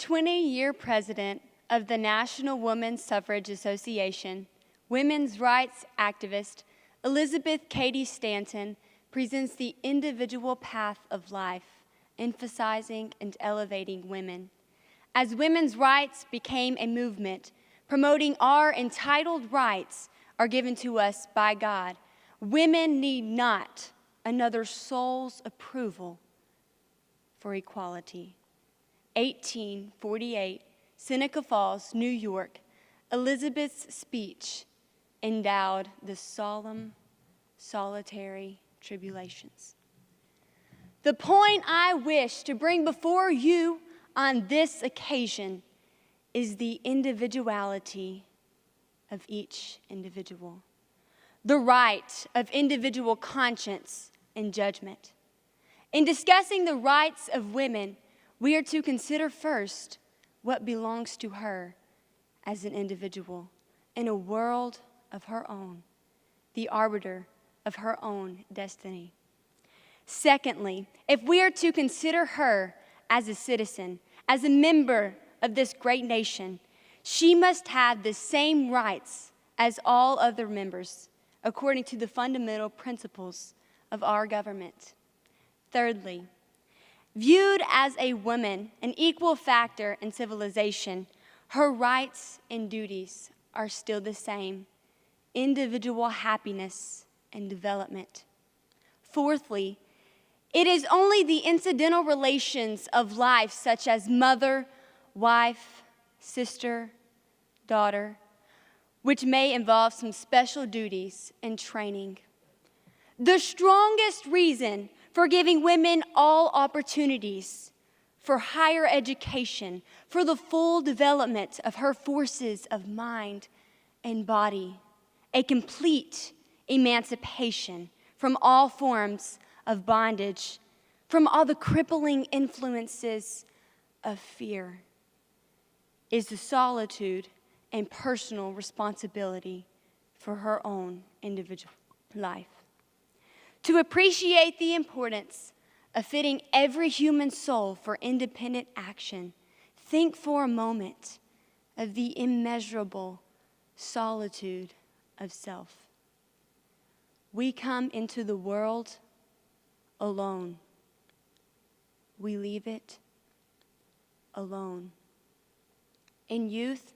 20-year president of the National Women's Suffrage Association, women's rights activist Elizabeth Cady Stanton presents the individual path of life, emphasizing and elevating women. As women's rights became a movement, promoting our entitled rights are given to us by God, women need not another soul's approval for equality. 1848, Seneca Falls, New York, Elizabeth's speech endowed the solemn, solitary tribulations. The point I wish to bring before you on this occasion is the individuality of each individual, the right of individual conscience and judgment. In discussing the rights of women, we are to consider first what belongs to her as an individual in a world of her own, the arbiter of her own destiny. Secondly, if we are to consider her as a citizen, as a member of this great nation, she must have the same rights as all other members, according to the fundamental principles of our government. Thirdly, viewed as a woman, an equal factor in civilization, her rights and duties are still the same: individual happiness and development. Fourthly, it is only the incidental relations of life, such as mother, wife, sister, daughter, which may involve some special duties and training. The strongest reason for giving women all opportunities for higher education, for the full development of her forces of mind and body, a complete emancipation from all forms of bondage, from all the crippling influences of fear, is the solitude and personal responsibility for her own individual life. To appreciate the importance of fitting every human soul for independent action, think for a moment of the immeasurable solitude of self. We come into the world alone. We leave it alone. In youth,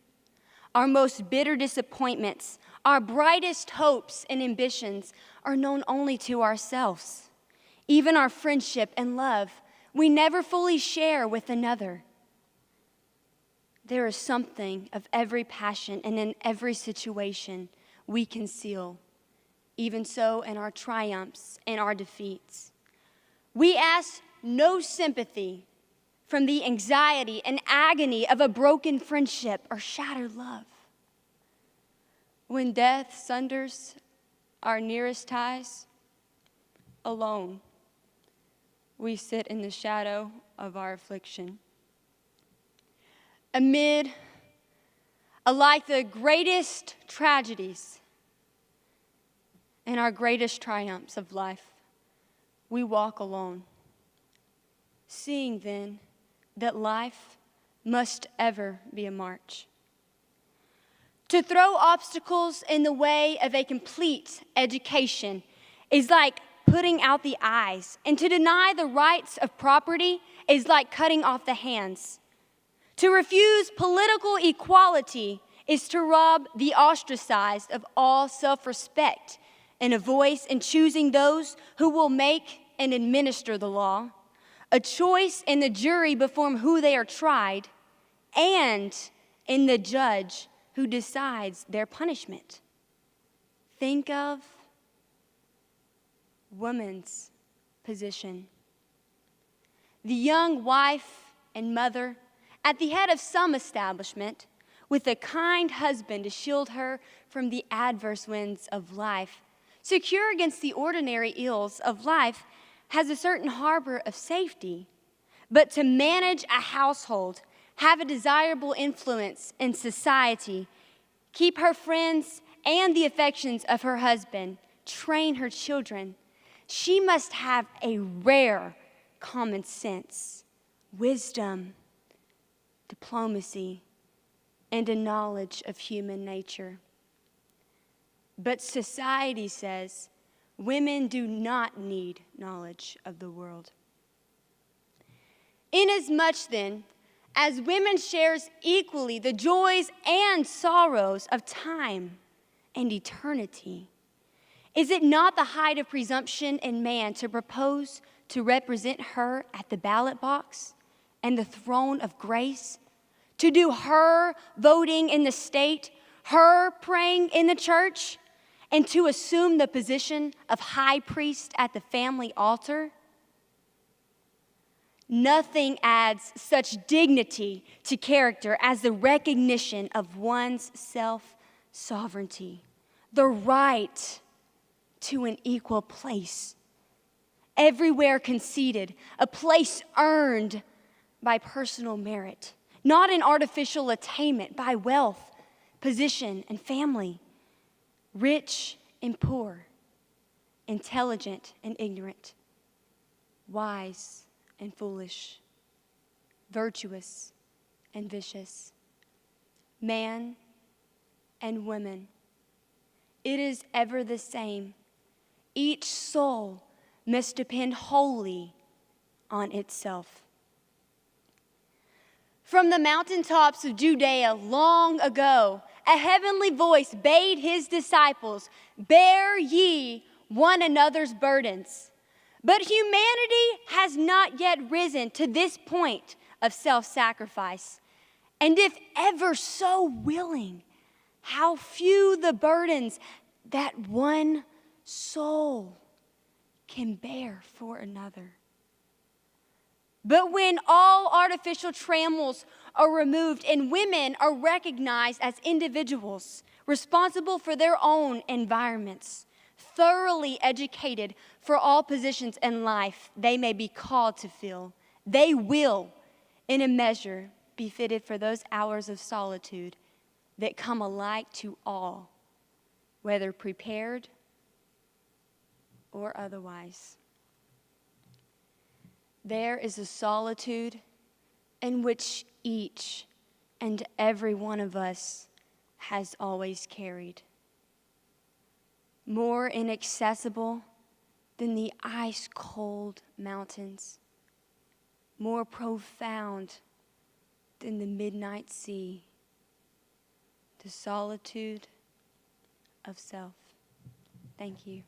our most bitter disappointments, our brightest hopes and ambitions are known only to ourselves. Even our friendship and love, we never fully share with another. There is something of every passion and in every situation we conceal, even so in our triumphs and our defeats. We ask no sympathy from the anxiety and agony of a broken friendship or shattered love. When death sunders our nearest ties, alone we sit in the shadow of our affliction. Amid alike the greatest tragedies and our greatest triumphs of life, we walk alone, seeing then that life must ever be a march. To throw obstacles in the way of a complete education is like putting out the eyes, and to deny the rights of property is like cutting off the hands. To refuse political equality is to rob the ostracized of all self-respect and a voice in choosing those who will make and administer the law, a choice in the jury before who they are tried, and in the judge who decides their punishment. Think of woman's position. The young wife and mother at the head of some establishment, with a kind husband to shield her from the adverse winds of life, secure against the ordinary ills of life, has a certain harbor of safety. But to manage a household, have a desirable influence in society, keep her friends and the affections of her husband, train her children, she must have a rare common sense, wisdom, diplomacy, and a knowledge of human nature. But society says women do not need knowledge of the world. Inasmuch then, as women shares equally the joys and sorrows of time and eternity, is it not the height of presumption in man to propose to represent her at the ballot box and the throne of grace, to do her voting in the state, her praying in the church, and to assume the position of high priest at the family altar? Nothing adds such dignity to character as the recognition of one's self-sovereignty, the right to an equal place, everywhere conceded, a place earned by personal merit, not an artificial attainment by wealth, position, and family, rich and poor, intelligent and ignorant, wise and foolish, virtuous and vicious, man and woman. It is ever the same. Each soul must depend wholly on itself. From the mountaintops of Judea long ago, a heavenly voice bade his disciples, "Bear ye one another's burdens." But humanity has not yet risen to this point of self-sacrifice. And if ever so willing, how few the burdens that one soul can bear for another. But when all artificial trammels are removed and women are recognized as individuals responsible for their own environments, thoroughly educated for all positions in life they may be called to fill, they will, in a measure, be fitted for those hours of solitude that come alike to all, whether prepared or otherwise. There is a solitude in which each and every one of us has always carried. More inaccessible than the ice-cold mountains, more profound than the midnight sea, the solitude of self. Thank you.